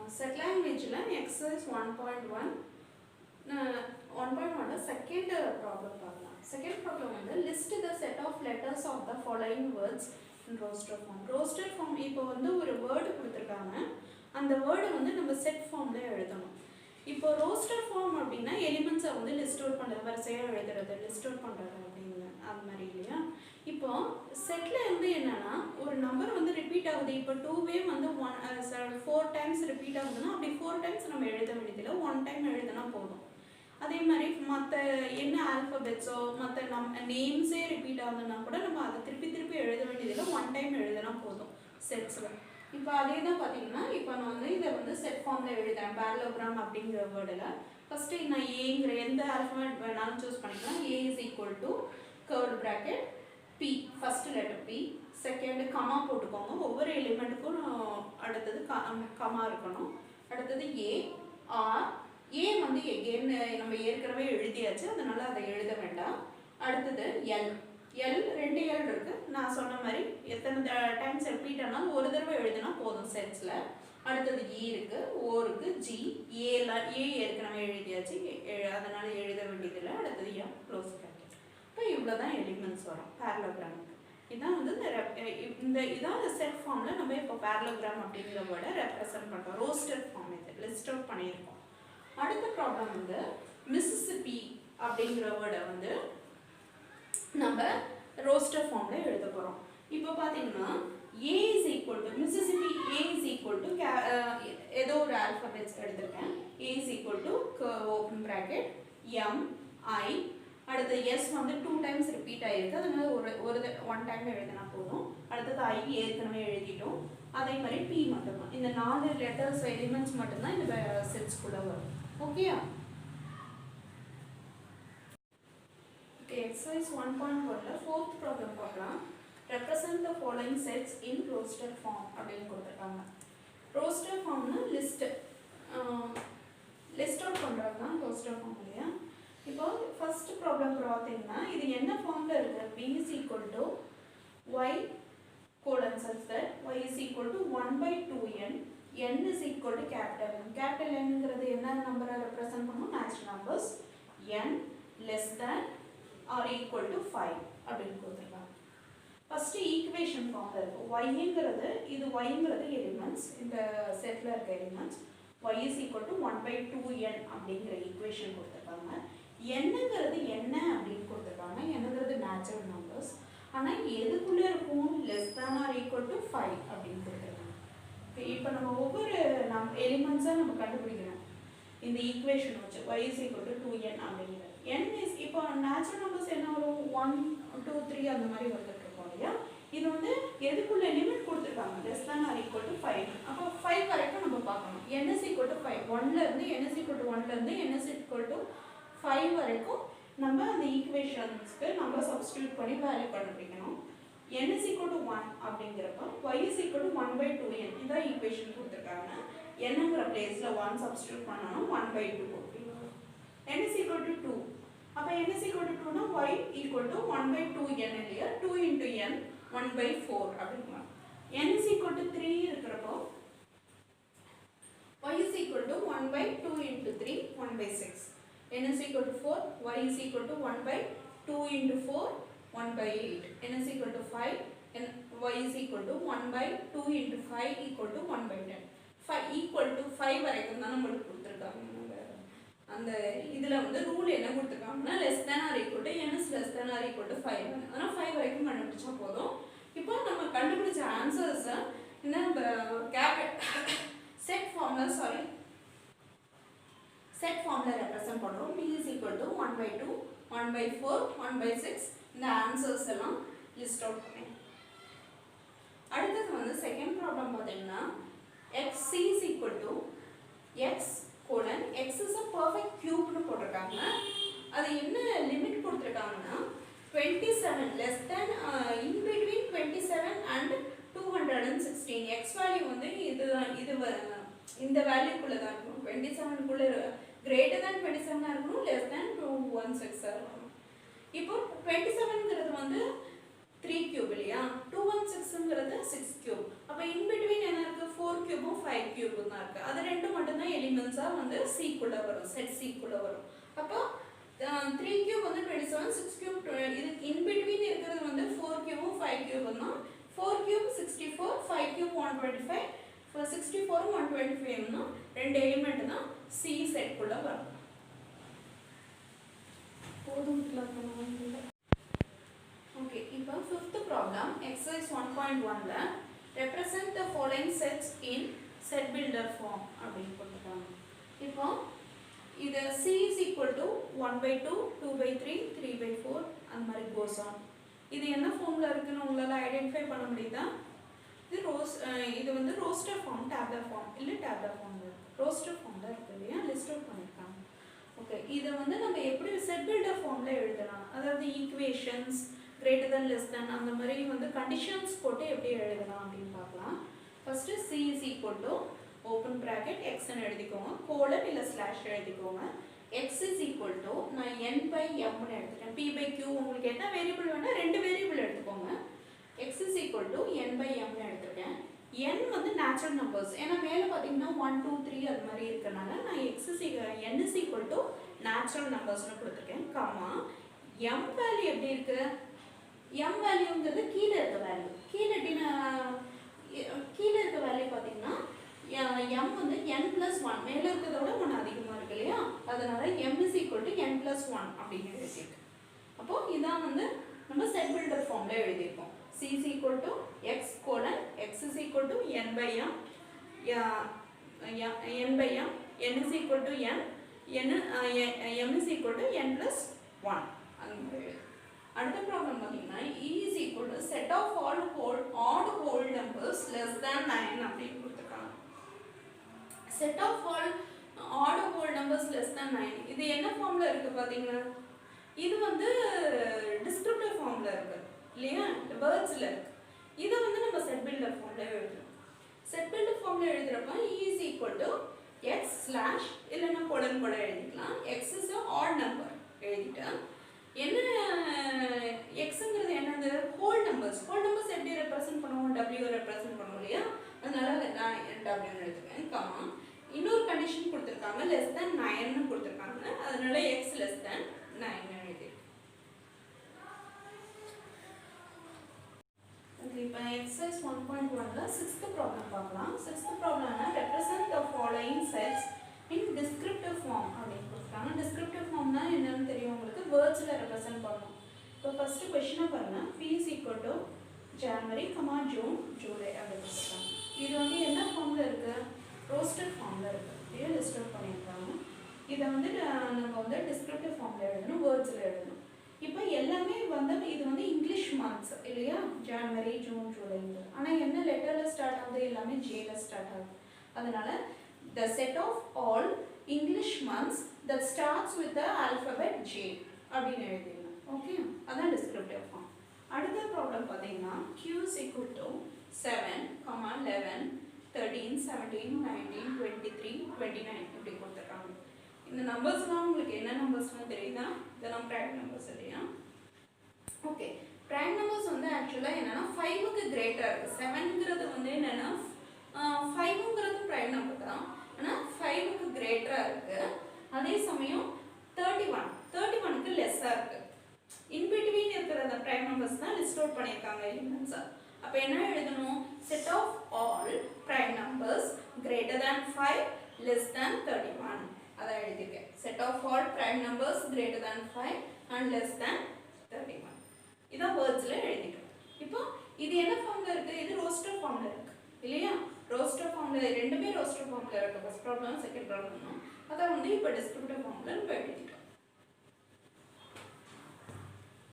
Set language exercise 1.1 1.1 second problem பார்க்கலாம். Second problem வந்து list the set of letters of the following words in roster form. Roster form இப்போ வந்து ஒரு word கொடுத்திருக்காங்க. அந்த word வந்து நம்ம set formல எழுதணும். இப்போ roster form அப்படினா elements வந்து list out பண்றது வரிசையா எழுதுறது list out பண்றது அப்படிங்க அது மாதிரி இல்லையா. இப்போ செட்ல இருந்து என்னன்னா ஒரு நம்பர் வந்து ரிப்பீட் ஆகுது. இப்போ 2வே வந்து 4 டைம்ஸ் ரிப்பீட் ஆகுதுன்னா அப்படி 4 டைம்ஸ் நம்ம எழுத வேண்டியதில்லை, 1 டைம் எழுதினா போதும். அதே மாதிரி மற்ற என்ன ஆல்ஃபபெட்ஸோ மற்ற நேம்ஸே ரிப்பீட் ஆகுதுன்னா கூட நம்ம அதை திருப்பி எழுத வேண்டியதில்லை, 1 டைம் எழுதினா போதும் செட்ஸில். இப்போ அதே தான் பார்த்தீங்கன்னா இப்போ நான் வந்து இதை வந்து செட் ஃபார்மில் எழுதுறேன். பேரலோகிராம் அப்படிங்கிற வேர்டில் ஃபஸ்ட்டு நான் ஏங்கிற எந்த ஆல்ஃபபெட் வேணாலும் சூஸ் பண்ணிக்கலாம். A is equal to curved bracket P, first letter P, second comma போட்டுக்கோங்க. ஒவ்வொரு எலிமெண்ட்டுக்கும் அடுத்தது கமா இருக்கணும். அடுத்தது A, R, A வந்து again நம்ம ஏற்கனவே எழுதியாச்சு, அதனால அதை எழுத வேண்டாம். அடுத்தது L, L 2 L இருக்கு. நான் சொன்ன மாதிரி எத்தனை டைம்ஸ் ரிப்பீட் ஆனாலும் ஒரு தடவை எழுதினா போதும் செட்ஸில். அடுத்தது E இருக்கு, O இருக்கு, G, A ஏற்கனவே எழுதியாச்சு, அதனால எழுத வேண்டியதில்லை. அடுத்தது M, க்ளோஸ் ப்ராக்கெட். இப்போ இவ்வளோ தான் எலிமெண்ட்ஸ் வரும் பேரலோகிராமுக்கு. இதான் வந்து இதான் செட் ஃபார்மில் நம்ம இப்போ பேரலோகிராம் அப்படிங்கிற வேர்டை ரெப்ரசன்ட் பண்ணுறோம். ரோஸ்டர் ஃபார்ம் இது லிஸ்ட் அவுட் பண்ணியிருக்கோம். அடுத்த ப்ராப்ளம் வந்து மிசிசிப்பி அப்படிங்கிற வேர்டை வந்து நம்ம ரோஸ்டர் ஃபார்மில் எழுத போகிறோம். இப்போ பார்த்தீங்கன்னா A is equal to Mississippi A is equal to ஏதோ ஒரு ஆல்ஃபபெட்ஸ் எடுத்திருக்கேன். A is equal to open bracket M I, அடுத்து எஸ் வந்து 2 டைம்ஸ் ரிப்பீட் ஆகிருக்கு, அதனால ஒரு 1 டைம் எழுதினா போதும். அடுத்தது ஐ ஏற்கனவே எழுதிட்டோம். அதே மாதிரி பி மட்டும்தான். இந்த 4 லெட்டர்ஸ் எலிமெண்ட்ஸ் மட்டும்தான் இந்த செட்ஸ்குள்ளே வரும். ஓகேயா? ஓகே, எக்ஸசைஸ் 1.1ல 4th ப்ராப்ளம் பார்க்கலாம். Represent the following sets in roster form அப்படின்னு கொடுத்துருக்காங்க. ரோஸ்டர் ஃபார்ம்னா லிஸ்ட் அவுட் பண்ணுறது தான் ரோஸ்டர் ஃபார்ம் இல்லையா. இப்போ ஃபர்ஸ்ட் ப்ராப்ளம் பார்த்தீங்கன்னா இது என்ன ஃபார்மில் இருக்குது? b is equal to y colon such that y is equal to 1/2n, n is equal to capital N. capital Nங்கிறது என்ன நம்பரை ரெப்ரசன்ட் பண்ணும்? Natural numbers. n less than or equal to 5 அப்படின்னு கொடுத்துருக்காங்க. ஃபர்ஸ்ட் ஈக்குவேஷன் ஃபார்மில் இருக்குது. yங்கிறது இது yங்கிறது elements, இந்த settle இருக்க elements. y is equal to 1/2n அப்படிங்கிற ஈக்குவேஷன் கொடுத்துருக்காங்க. என்னங்கிறது என்ன அப்படின்னு கொடுத்துருக்காங்க. என்னங்கிறது நேச்சுரல் நம்பர்ஸ், ஆனால் எதுக்குள்ளே இருக்கும்? Less than or equal to 5 அப்படின்னு கொடுத்துருக்காங்க. இப்போ நம்ம ஒவ்வொரு எலிமெண்ட்ஸாக நம்ம கண்டுபிடிக்கணும் இந்த ஈக்குவேஷன் வச்சு. y is equal to 2n அப்படிங்கிறது. n இஸ் இப்போ நேச்சுரல் நம்பர்ஸ் என்ன வரும்? 1 2 3 அந்த மாதிரி வந்துட்டு இருக்கோம் இல்லையா. இது வந்து எதுக்குள்ள லிமிட் கொடுத்துருக்காங்க? Less than or equal to 5. அப்போ 5 வரைக்கும் நம்ம பார்க்கணும். n is equal to 5, 1லேருந்து n is equal to 1லேருந்து n is equal to 5 வரைக்கும் நம்ம அந்த ஈக்குவேஷன்ஸ்க்கு நம்ம சப்ஸ்டியூட் பண்ணி வேல்யூ கண்டுபிடிக்கணும். n is equal to 1 அப்படிங்கிறப்ப y is equal to 1/2n இதான் ஈக்குவேஷன் கொடுத்துருக்காங்க. என்னங்கிற பிளேஸில் 1 சப்ஸ்டியூட் பண்ணணும். 1/2 n is equal to 2. அப்போ n is equal to 2னா y equal to 1/2n இல்லையா. 2 into n 1/4 அப்படிங்களா. n is equal to 3 இருக்கிறப்போ y is equal to 1/2 into 3 1/6. n is equal to 4, y is equal to 1/2 into 4 1/8. n is equal to 5, and y is equal to 1/2 into 5 equal to 1/10. 5 equal to 5 வரைக்கும் தான் நம்மளுக்கு கொடுத்துருக்காங்க. அந்த இதில் வந்து rule என்ன கொடுத்துருக்காங்கன்னா less than or equal to n is less than or equal to 5. ஆனால் 5 வரைக்கும் கண்டுபிடிச்சா போதும். இப்போ நம்ம கண்டுபிடிச்ச ஆன்சர்ஸை இந்த செட் ஃபார்மில் ரெப்ரசன்ட் பண்ணுறோம். b is equal to 1/2 1/4 1/6 இந்த ஆன்சர்ஸ் எல்லாம் லிஸ்ட் அவுட் பண்ணி. அடுத்தது வந்து செகண்ட் ப்ராப்ளம் பார்த்தீங்கன்னா x is equal to x colon x is a perfect cubeனு போட்டிருக்காங்க. அது என்ன லிமிட் கொடுத்துருக்காங்கன்னா 27 less than in between 27 and 216. x value வந்து இது இந்த வேல்யூக்குள்ளே தான் இருக்கணும். 27க்குள்ளே greater than 27 இருக்கணும், less than 216 இருக்கணும். இப்போ 27ங்கிறது வந்து 3 cube இல்லையா 216ங்கிறது 6 cube. அப்ப in between என்ன இருக்கு 4 cube 5 cube தான் இருக்கு. அது ரெண்டு மட்டும் தான் எலிமெண்ட்ஸா வந்து C குள்ள வரும், செட் C குள்ள வரும். அப்போ 3 cube வந்து 27, 6 cube இது in between இருக்கிறது வந்து 4 cube 5 cube தான். 4 cube 64, 5 cube 125. 64 125 னா ரெண்டு எலிமெண்ட் தான் C செட் குள்ள வரும். Okay, இப்போ fifth problem exercise 1.1 ல represent the following sets in set builder form அப்படினு கொடுத்திருக்காங்க. இப்போ இது C is equal to 1/2, 2/3, 3/4 அந்த மாதிரி goes on. இது என்ன ஃபார்ம்ல இருக்குன்னு உங்களால ஐடென்டிஃபை பண்ண முடியுதா? இது வந்து ரோஸ்டர் ஃபார்ம், டேப்லர் ஃபார்ம் இல்ல டேப்லர் ஃபார்ம்ல இருக்கு. ரோஸ்டர் ஃபார்ம்ல இருக்கு இல்லையா, லிஸ்ட் அவுட் பண்ணிருக்காங்க. ஓகே, இத வந்து நம்ம எப்படி செட் பில்டர் ஃபார்ம்ல எழுதலாம், அதாவது equations greater than less than அந்த மாதிரி வந்து கண்டிஷன்ஸ் போட்டு எப்படி எழுதலாம் அப்படினு பார்க்கலாம். First C is equal to open bracket x ன்னு எழுதிக்கோங்க, கோலன் இல்ல ஸ்லாஷ் எழுதிக்கோங்க. x is equal to நான் n by m ன்னு எடுத்துட்டேன். p by q உங்களுக்கு என்ன வேரியபிள் வேணா ரெண்டு வேரியபிள் எடுத்துக்கோங்க. x is equal to n by m ன்னு எடுத்துட்டேன். n வந்து நேச்சுரல் நம்பர்ஸ், ஏன்னா மேல பாத்தீங்கன்னா 1 2 3 அது மாதிரி இருக்கனால நான் n is equal to natural நம்பர்ஸ்னு கொடுத்துருக்கேன். கமா m வேல்யூ எப்படி இருக்கு, m வேல்யூங்கிறது கீழே இருக்க வேல்யூ. கீழே இருக்க வேல்யூ பாத்தீங்கன்னா m வந்து n plus 1 மேல இருக்கிறத விட 1 அதிகமா இருக்கு இல்லையா, அதனால m is equal to n plus 1 அப்படின்னு எழுதிருக்கு. அப்போ இதான் வந்து நம்ம செட் பில்டர் ஃபார்ம்ல எழுதியிருக்கோம். C is equal to x colon x is equal to n by m, n by m, n is equal to n, m is equal to n plus 1. அடுத்த problem பாத்தீங்கன்னா E is equal to set of all odd whole numbers less than 9 அப்படின்னு கொடுத்திருக்காங்க. set of all odd whole numbers less than 9 இது என்ன ஃபார்ம்ல இருக்கு பாத்தீங்கன்னா, இது வந்து டிஸ்கிரிப்டிவ் ஃபார்ம்ல இருக்கு இல்லையா, வேர்ட்ஸ்ல இருக்கு. இத வந்து நம்ம செட் பில்டர் ஃபார்ம்ல எழுதுறோம். செட் பில்டர் ஃபார்ம்ல எழுதுறப்ப E is equal to x slash இல்லனா கோலன் கூட எழுதிக்கலாம். x is a odd number எழுதிட்டா என்ன xங்கிறது என்னது ஹோல் நம்பர்ஸ். ஹோல் நம்பர்ஸ் எப்படி ரெப்ரசன்ட் பண்ணுவோம், w ரெப்ரசன்ட் பண்ணுவோம் இல்லையா, அதனால நான் w ன்னு எழுதுவேன். கமா இன்னொரு கண்டிஷன் கொடுத்திருக்காங்க less than 9 ன்னு கொடுத்திருக்காங்க, அதனால x less than 9 ன்னு எழுதிருக்கேன். ஓகே, இப்போ எக்ஸர்சைஸ் 1.1 ல 6th ப்ராப்ளம் பார்க்கலாம். 6th ப்ராப்ளம்னா represent the following sets in descriptive form அப்படின்னு கொடுத்தாங்க. descriptive formனா என்னன்னு தெரியும் உங்களுக்கு, வேர்ட்ஸ்ல ரெப்ரசன்ட் பண்ணனும். இப்போ ஃபர்ஸ்ட் क्वेश्चन பாருங்க, p is equal to January, June, July அப்படி கொடுத்தாங்க. இது வந்து என்ன ஃபார்ம்ல இருக்கு, ரோஸ்டர் ஃபார்ம்ல இருக்கு. இதை லிஸ்ட் அவுட் பண்ணிருக்காங்க. இத வந்து நம்ம வந்து descriptive formல எழுதணும், வேர்ட்ஸ்ல எழுதணும். இப்போ எல்லாமே வந்து இது வந்து இங்கிலீஷ் மந்த்ஸ் இல்லையா, ஜனவரி, ஜூன், ஜூலை. ஆனா என்ன லெட்டர்ல ஸ்டார்ட் ஆகுது, எல்லாமே J ல ஸ்டார்ட் ஆகுது. அதனால the set of all English months that starts with the alphabet J அப்படின்னு எழுதிடலாம். ஓகே, அதான் descriptive form. அடுத்த ப்ராப்ளம் பாத்தீங்கன்னா Q is equal to 7, 11, 13, 17, 19, 23, 29 இப்படி கொடுத்திருக்காங்க. இந்த நம்பர்ஸ்லாம் உங்களுக்கு என்ன நம்பர்ஸ்னு தெரியுதா, இதெல்லாம் பிரைம் நம்பர்ஸ் இல்லையா. ஓகே, பிரைம் நம்பர்ஸ் வந்து ஆக்சுவலா என்னன்னா 5க்கு கிரேட்டா இருக்கு. 7ங்கிறது வந்து என்னன்னா 5ங்கிறது பிரைம் நம்பர் தான், ஆனா 5க்கு கிரேட்டரா இருக்கு. அதே சமயம் 31க்கு லெஸ்ஸா இருக்கு. இன் பிட்வீன் இருக்கிற அந்த பிரைம் நம்பர்ஸ் தான் லிஸ்ட் அவுட் பண்ணிருக்காங்க எலிமெண்ட்ஸா. அப்ப என்ன எழுதணும், set of all prime numbers greater than 5 less than 31 அத எழுதிருக்கேன். set of all prime numbers greater than 5 and less than 31 இத வேர்ட்ஸ்ல எழுதிட்டோம். இப்போ இது என்ன ஃபார்ம்ல இருக்கு, இது ரோஸ்டர் ஃபார்ம்ல இருக்கு இல்லையா. ரோஸ்டர் ஃபார்ம்ல ரெண்டுமே ரோஸ்டர் ஃபார்ம்ல இருக்கு. ஃபர்ஸ்ட் ப்ராப்ளம் செகண்ட் ப்ராப்ளம் அத வந்து இப்போ டிஸ்கிரிப்டிவ் ஃபார்ம்ல நம்ம எழுதிட்டோம்.